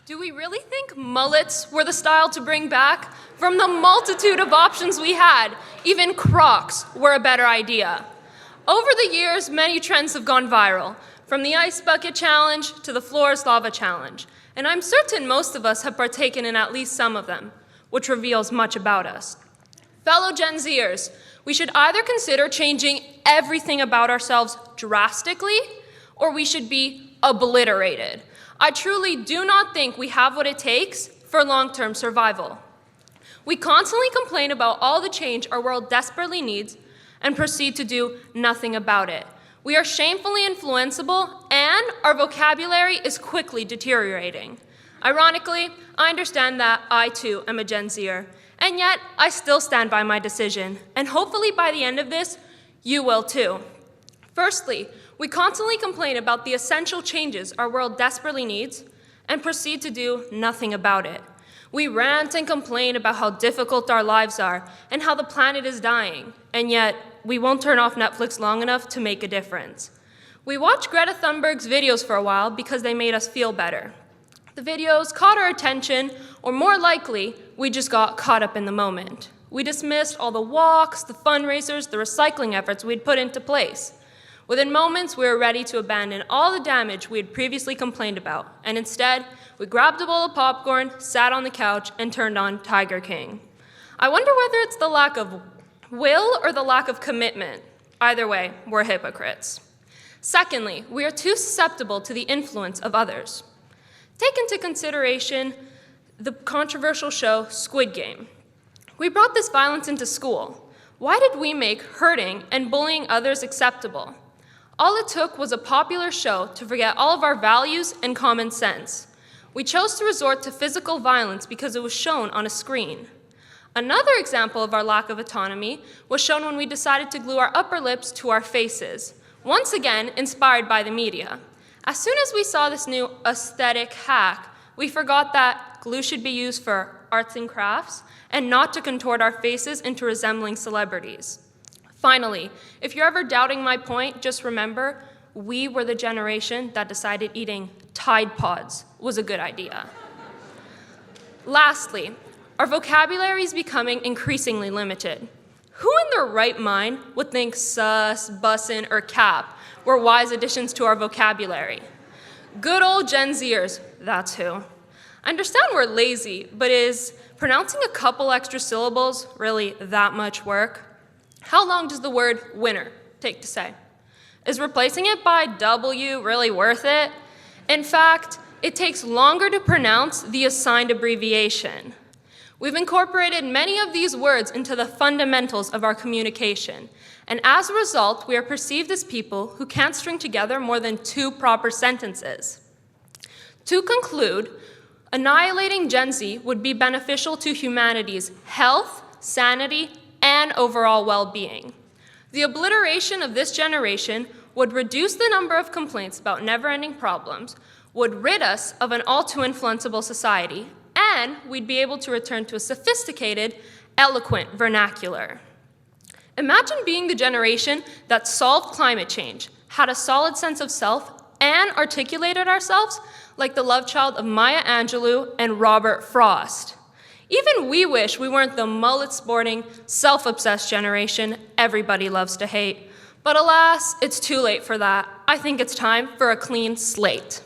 Do we really think mullets were the style to bring back? From the multitude of options we had, even Crocs were a better idea. Over the years, many trends have gone viral, from the Ice Bucket Challenge to the Floor is Lava Challenge, and I'm certain most of us have partaken in at least some of them, which reveals much about us. Fellow Gen Zers, we should either consider changing everything about ourselves drastically, or we should be obliterated. I truly do not think we have what it takes for long-term survival. We constantly complain about all the change our world desperately needs and proceed to do nothing about it. We are shamefully influenceable, and our vocabulary is quickly deteriorating. Ironically, I understand that I too am a Gen Zer, and yet I still stand by my decision, and hopefully by the end of this, you will too. Firstly, we constantly complain about the essential changes our world desperately needs and proceed to do nothing about it. We rant and complain about how difficult our lives are and how the planet is dying, and yet we won't turn off Netflix long enough to make a difference. We watched Greta Thunberg's videos for a while because they made us feel better. The videos caught our attention, or more likely, we just got caught up in the moment. We dismissed all the walks, the fundraisers, the recycling efforts we'd put into place. Within moments, we were ready to abandon all the damage we had previously complained about, and instead, we grabbed a bowl of popcorn, sat on the couch, and turned on Tiger King. I wonder whether it's the lack of will or the lack of commitment. Either way, we're hypocrites. Secondly, we are too susceptible to the influence of others. Take into consideration the controversial show Squid Game. We brought this violence into school. Why did we make hurting and bullying others acceptable? All it took was a popular show to forget all of our values and common sense. We chose to resort to physical violence because it was shown on a screen. Another example of our lack of autonomy was shown when we decided to glue our upper lips to our faces, once again inspired by the media. As soon as we saw this new aesthetic hack, we forgot that glue should be used for arts and crafts and not to contort our faces into resembling celebrities. Finally, if you're ever doubting my point, just remember, we were the generation that decided eating Tide Pods was a good idea. Lastly, our vocabulary is becoming increasingly limited. Who in their right mind would think sus, bussin', or cap were wise additions to our vocabulary? Good old Gen Zers, that's who. I understand we're lazy, but is pronouncing a couple extra syllables really that much work? How long does the word winner take to say? Is replacing it by W really worth it? In fact, it takes longer to pronounce the assigned abbreviation. We've incorporated many of these words into the fundamentals of our communication, and as a result, we are perceived as people who can't string together more than 2 proper sentences. To conclude, annihilating Gen Z would be beneficial to humanity's health, sanity, and overall well-being. The obliteration of this generation would reduce the number of complaints about never-ending problems, would rid us of an all-too-influenceable society, and we'd be able to return to a sophisticated, eloquent vernacular. Imagine being the generation that solved climate change, had a solid sense of self, and articulated ourselves like the love child of Maya Angelou and Robert Frost. Even we wish we weren't the mullet-sporting, self-obsessed generation everybody loves to hate. But alas, it's too late for that. I think it's time for a clean slate.